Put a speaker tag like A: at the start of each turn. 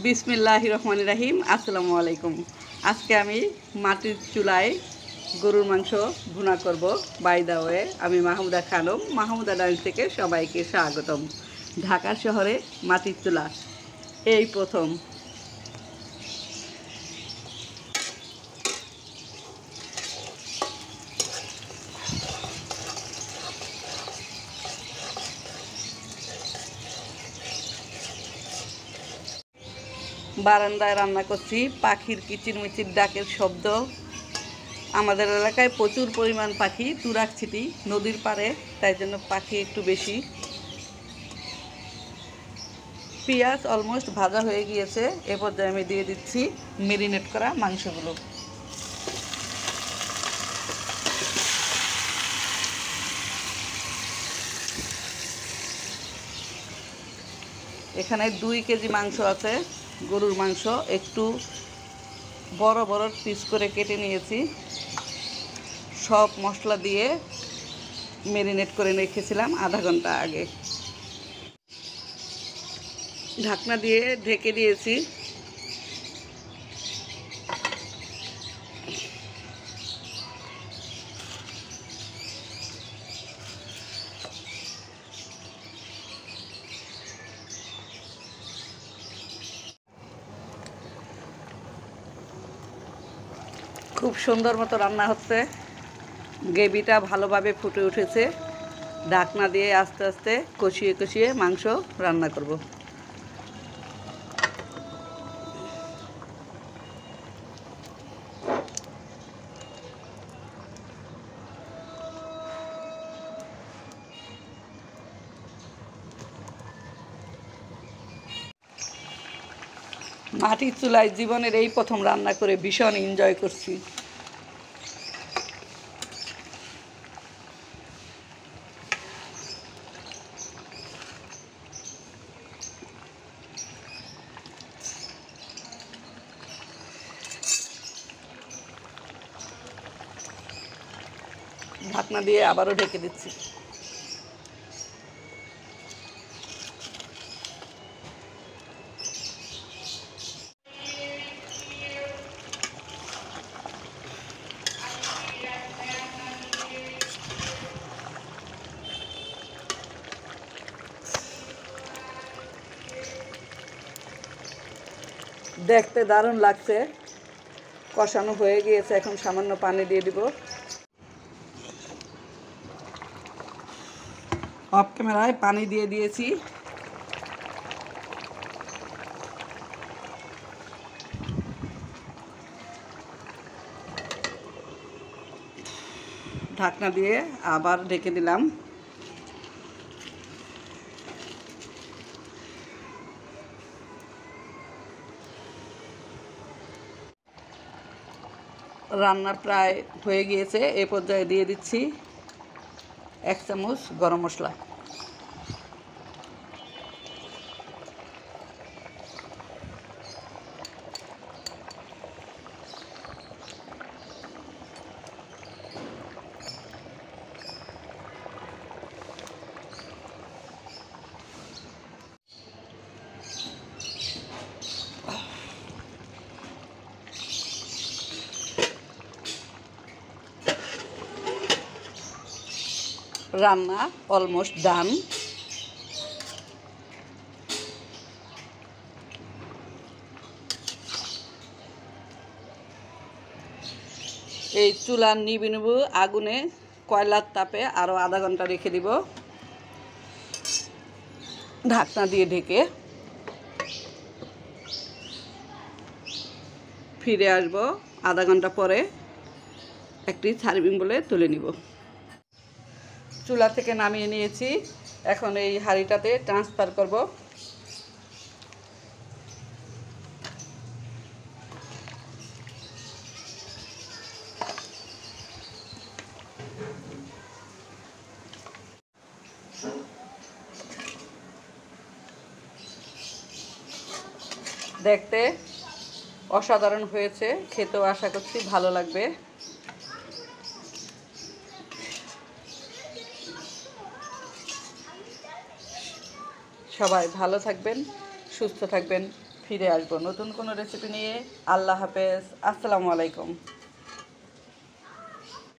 A: বিসমিল্লাহির রহমানির রহিম। আসসালামু আলাইকুম। আজকে আমি মাটির চুলায় গরুর মাংস ভুনা করব। বাই দা ওয়ে, আমি মাহমুদা খানম, মাহমুদা ডাইন থেকে সবাইকে স্বাগতম। ঢাকা শহরে মাটির চুলা এই প্রথম। বারান্দায় রান্না করছি, পাখির কিচিরমিচির ডাকের শব্দ। আমাদের এলাকায় প্রচুর পরিমাণ পাখি, তুরাগছিটি নদীর পাড়ে, তাই জন্য পাখি একটু বেশি। পেঁয়াজ অলমোস্ট ভাজা হয়ে গিয়েছে, এ পর্যায়ে আমি দিয়ে দিচ্ছি মেরিনেট করা মাংসগুলো। এখানে 2 কেজি মাংস আছে, গরুর মাংস। একটু বড় বড় পিস করে কেটে নিয়েছি। সব মশলা দিয়ে মেরিনেট করে রেখেছিলাম আধা ঘন্টা আগে। ঢাকনা দিয়ে ঢেকে দিয়েছি। খুব সুন্দর মতো রান্না হচ্ছে, গ্রেভিটা ভালোভাবে ফুটে উঠেছে। ঢাকনা দিয়ে আস্তে আস্তে কষিয়ে কষিয়ে মাংস রান্না করব। মাটির চুলায় জীবনের এই প্রথম রান্না করে ভীষণ এনজয় করছি। ঢাকনা দিয়ে আবারও ঢেকে দিচ্ছি। দেখতে দারুণ লাগছে, কষানো হয়ে গিয়েছে। এখন সামান্য পানি দিয়ে দিব। অফ ক্যামেরায় পানি দিয়ে দিয়েছি। ঢাকনা দিয়ে আবার ঢেকে দিলাম। রান্না প্রায় হয়ে গিয়েছে, এ পর্যায়ে দিয়ে দিচ্ছি 1 চামচ গরম মশলা। রান্না অলমোস্ট ডান। এই চুলার নিবু আগুনে কয়লার তাপে আরও আধা ঘন্টা রেখে দিব। ঢাকনা দিয়ে ঢেকে ফিরে আসবো আধা ঘন্টা পরে। একটি সার্ভিং বলে তুলে নিব। চুলা থেকে নামিয়ে নিয়েছি, এখন এই হাঁড়িটাতে ট্রান্সফার করব। দেখতে অসাধারণ হয়েছে, খেতেও আশা করছি ভালো লাগবে। সবাই ভালো থাকবেন, সুস্থ থাকবেন। ফিরে আসবো নতুন কোনো রেসিপি নিয়ে। আল্লাহ হাফেজ, আসসালামু আলাইকুম।